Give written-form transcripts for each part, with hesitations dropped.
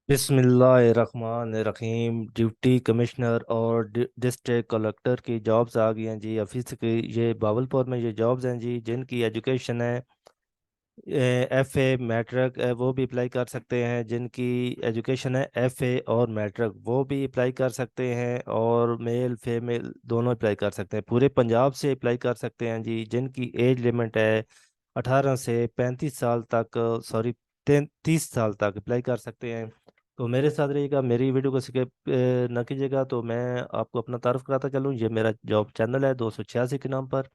बिस्मिल्लाहिर्रहमानिर्रहीम। Deputy commissioner और district collector की जॉब्स आ गई हैं जी ऑफिस की। ये बावलपुर में ये जॉब्स हैं जी, जिनकी एजुकेशन है एफए मैट्रिक, वो भी अप्लाई कर सकते हैं। जिनकी एजुकेशन है एफए और मैट्रिक, वो भी अप्लाई कर सकते हैं। और मेल फीमेल दोनों अप्लाई कर सकते हैं। पूरे पंजाब से अप्लाई कर सकते हैं जी। जिनकी एज लिमिट है 18 से 35 साल तक, सॉरी 30 साल तक अप्लाई कर सकते हैं। तो मेरे साथ रहिएगा, मेरी वीडियो को स्किप ना कीजिएगा। तो मैं आपको अपना तारुफ कराता चलूँ। ये मेरा जॉब चैनल है 286 के नाम पर,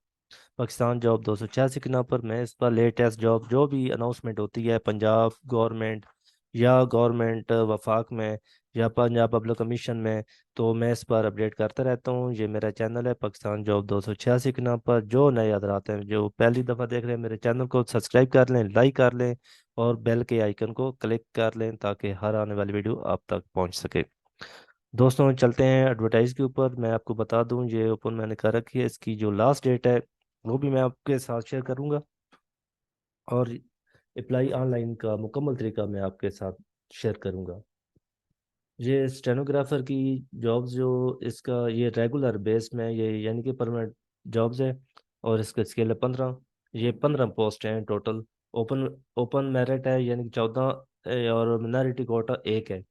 पाकिस्तान जॉब 286 के नाम पर। मैं इस पर लेटेस्ट जॉब जो भी अनाउंसमेंट होती है पंजाब गवर्नमेंट या गवर्नमेंट वफाक में या पंजाब पब्लिक कमीशन में, तो मैं इस पर अपडेट करता रहता हूँ। ये मेरा चैनल है पाकिस्तान जॉब 286 के नाम पर। जो नए हजरात हैं जो पहली दफ़ा देख रहे हैं मेरे चैनल को, सब्सक्राइब कर लें, लाइक कर लें और बेल के आइकन को क्लिक कर लें ताकि हर आने वाली वीडियो आप तक पहुंच सके। दोस्तों चलते हैं एडवर्टाइज के ऊपर। मैं आपको बता दूं, ये ओपन मैंने कर रखी है, इसकी जो लास्ट डेट है वो भी मैं आपके साथ शेयर करूंगा। और अप्लाई ऑनलाइन का मुकम्मल तरीका मैं आपके साथ शेयर करूंगा। ये स्टेनोग्राफर की जॉब्स जो इसका ये रेगुलर बेस में ये यानी कि परमानेंट जॉब्स है। और इसका स्केल है 15। ये 15 पोस्ट हैं टोटल। ओपन ओपन मेरिट है यानी कि 14, और मिनॉरिटी कोटा एक है।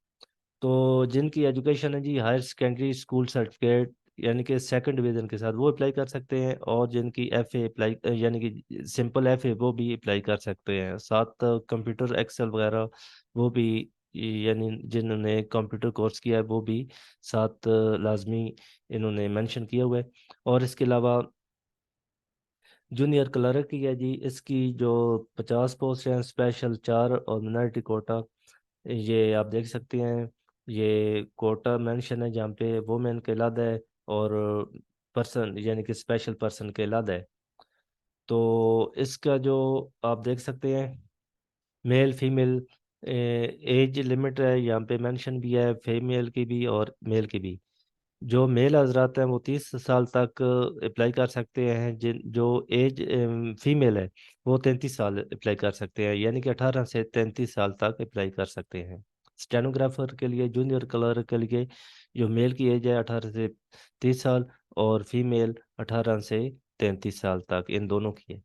तो जिनकी एजुकेशन है जी हायर सेकेंडरी स्कूल सर्टिफिकेट यानी कि सेकंड डिवीजन के साथ, वो अप्लाई कर सकते हैं। और जिनकी एफए अप्लाई यानी कि सिंपल एफए, वो भी अप्लाई कर सकते हैं। साथ कंप्यूटर एक्सेल वगैरह वो भी, यानी जिन्होंने कंप्यूटर कोर्स किया है वो भी साथ लाजमी इन्होंने मेंशन किया हुआ है। और इसके अलावा जूनियर क्लर्क की है जी, इसकी जो 50 पोस्ट हैं स्पेशल 4 और मिनॉरिटी कोटा, ये आप देख सकते हैं। ये कोटा मेंशन है जहाँ पे वुमेन के अलग है और पर्सन यानी कि स्पेशल पर्सन के अलग है। तो इसका जो आप देख सकते हैं मेल फीमेल एज लिमिट है यहाँ पे मेंशन भी है, फीमेल की भी और मेल की भी। जो मेल हजरात हैं वो 30 साल तक अप्लाई कर सकते हैं। जिन जो एज फीमेल है वो 33 साल अप्लाई कर सकते हैं, यानी कि 18 से 33 साल तक अप्लाई कर सकते हैं। स्टेनोग्राफर के लिए जूनियर क्लर्क के लिए जो मेल की एज है 18 से 30 साल और फीमेल 18 से 33 साल तक, इन दोनों की है।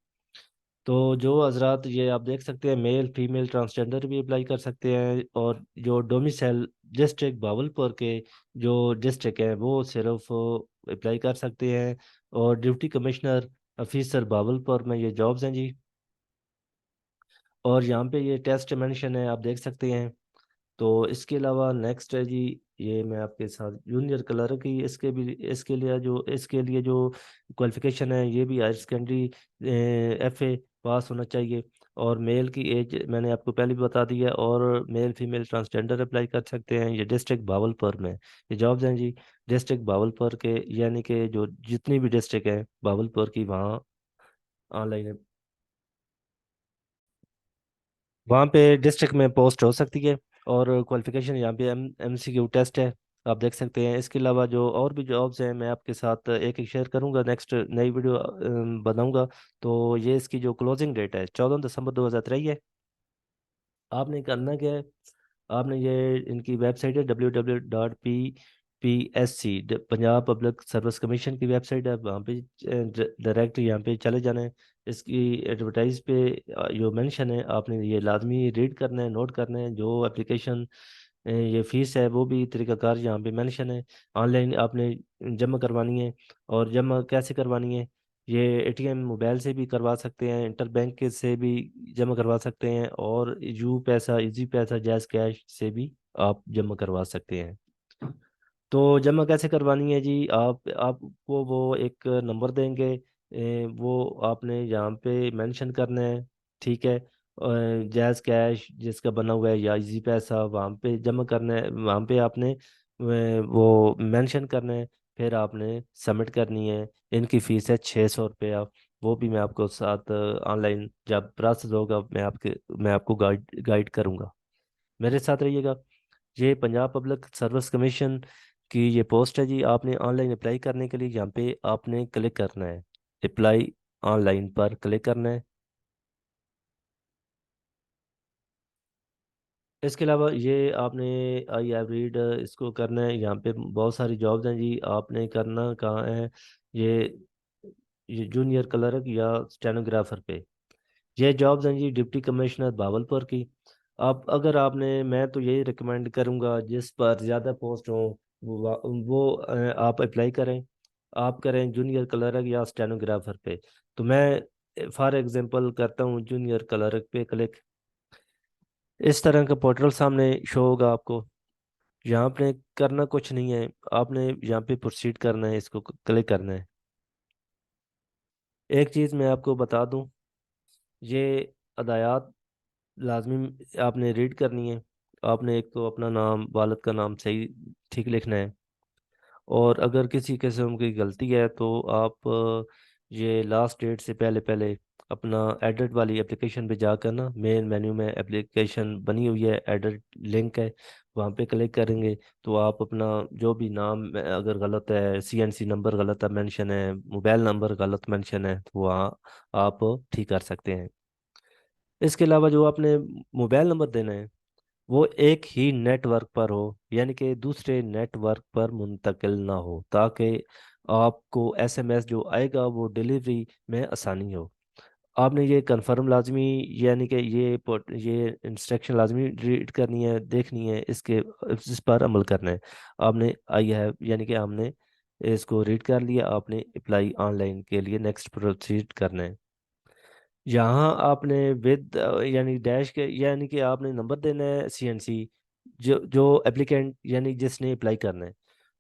तो जो हजरात ये आप देख सकते हैं मेल फीमेल ट्रांसजेंडर भी अप्लाई कर सकते हैं। और जो डोमिसाइल डिस्ट्रिक्ट भावलपुर के जो डिस्ट्रिक्ट है वो सिर्फ अप्लाई कर सकते हैं। और डिप्टी कमिश्नर ऑफिसर भावलपुर में ये जॉब्स हैं जी। और यहाँ पे ये टेस्ट मेंशन है, आप देख सकते हैं। तो इसके अलावा नेक्स्ट है जी, ये मैं आपके साथ जूनियर क्लर्क की इसके लिए जो क्वालिफिकेशन है, ये भी हायर सेकेंडरी एफए पास होना चाहिए। और मेल की एज मैंने आपको पहले भी बता दी है। और मेल फीमेल ट्रांसजेंडर अप्लाई कर सकते हैं। ये डिस्ट्रिक्ट भावलपुर में ये जॉब्स हैं जी। डिस्ट्रिक्ट भावलपुर के यानी कि जो जितनी भी डिस्ट्रिक्ट है भावलपुर की, वहाँ ऑनलाइन वहाँ पे डिस्ट्रिक्ट में पोस्ट हो सकती है। और क्वालिफिकेशन यहाँ पे एमसीक्यू टेस्ट है, आप देख सकते हैं। इसके अलावा जो और भी जॉब्स हैं मैं आपके साथ एक एक शेयर करूंगा, नेक्स्ट नई वीडियो बनाऊंगा। तो ये इसकी जो क्लोजिंग डेट है 14 दिसंबर 2023 है। आपने करना क्या है, आपने ये इनकी वेबसाइट है www.ppsc Punjab public service commission की वेबसाइट है, वहाँ पे डायरेक्ट यहाँ पे चले जाना है। इसकी एडवर्टाइज पे जो मेंशन है आपने ये लाजमी रीड करना है, नोट करना है। जो एप्लीकेशन ये फीस है वो भी तरीकाकार यहाँ पे मेंशन है। ऑनलाइन आपने जमा करवानी है। और जमा कैसे करवानी है, ये एटीएम मोबाइल से भी करवा सकते हैं, इंटर बैंक के से भी जमा करवा सकते हैं, और यू पैसा इजी पैसा जैज़ कैश से भी आप जमा करवा सकते हैं। तो जमा कैसे करवानी है जी, आप आपको वो एक नंबर देंगे, वो आपने यहाँ पे मेंशन करना है। ठीक है, जैज़ कैश जिसका बना हुआ है या इजी पैसा, वहाँ पे जमा करना है। वहाँ पे आपने वो मेंशन करना है, फिर आपने सबमिट करनी है। इनकी फ़ीस है 600 रुपया। वो भी मैं आपको साथ ऑनलाइन जब प्रोसेस होगा मैं आपको गाइड करूँगा। मेरे साथ रहिएगा। ये पंजाब पब्लिक सर्विस कमीशन की ये पोस्ट है जी। आपने ऑनलाइन अप्लाई करने के लिए यहाँ पे आपने क्लिक करना है, अप्लाई ऑनलाइन पर क्लिक करना है। इसके अलावा ये आपने आई हैव रीड इसको करना है। यहाँ पे बहुत सारी जॉब्स हैं जी, आपने करना कहाँ है, ये ये जूनियर क्लर्क या स्टेनोग्राफर पे ये जॉब्स हैं जी, डिप्टी कमिश्नर भावलपुर की। आप अगर आपने, मैं तो यही रिकमेंड करूंगा जिस पर ज़्यादा पोस्ट हो वो आप अप्लाई करें। आप करें जूनियर क्लर्क या स्टेनोग्राफर पे। तो मैं फॉर एग्जांपल करता हूँ जूनियर क्लर्क पे क्लिक। इस तरह का पोर्टल सामने शो होगा आपको। यहाँ पे करना कुछ नहीं है, आपने यहाँ पे प्रोसीड करना है, इसको क्लिक करना है। एक चीज़ मैं आपको बता दूं, ये अदायात लाजमी आपने रीड करनी है। आपने एक तो अपना नाम, वालिद का नाम सही ठीक लिखना है। और अगर किसी किस्म की गलती है तो आप ये लास्ट डेट से पहले पहले अपना एडिट वाली एप्लीकेशन पे जाकर ना, मेन मेन्यू में एप्लीकेशन बनी हुई है, एडिट लिंक है, वहाँ पे क्लिक करेंगे तो आप अपना जो भी नाम अगर गलत है, सीएनसी नंबर गलत है मेंशन है, मोबाइल नंबर गलत मेंशन है, तो वहाँ आप ठीक कर सकते हैं। इसके अलावा जो आपने मोबाइल नंबर देना है वो एक ही नेटवर्क पर हो, यानी कि दूसरे नेटवर्क पर मुंतकिल ना हो, ताकि आपको एसएमएस जो आएगा वो डिलीवरी में आसानी हो। आपने ये कंफर्म लाजमी, यानी कि ये इंस्ट्रक्शन लाजमी रीड करनी है, देखनी है, इस पर अमल करना है। आपने आई हैव, यानी कि हमने इसको रीड कर लिया, आपने अप्लाई ऑनलाइन के लिए नेक्स्ट प्रोसीड करना है। यहाँ आपने विद यानी डैश के, यानी कि आपने नंबर देना है सीएनसी, जो जो एप्लीकेंट यानी जिसने अप्लाई करना है।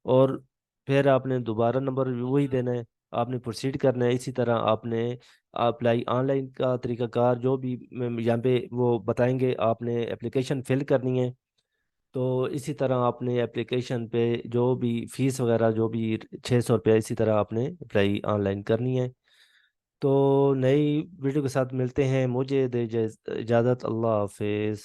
और फिर आपने दोबारा नंबर वही देना है, आपने प्रोसीड करना है। इसी तरह आपने अप्लाई ऑनलाइन का तरीकाकार जो भी यहाँ पे वो बताएंगे, आपने एप्लीकेशन फिल करनी है। तो इसी तरह आपने एप्लीकेशन पे जो भी फीस वगैरह जो भी 600 रुपया, इसी तरह आपने अप्लाई ऑनलाइन करनी है। तो नई वीडियो के साथ मिलते हैं, मुझे दे इजाज़त, अल्लाह हाफिज़।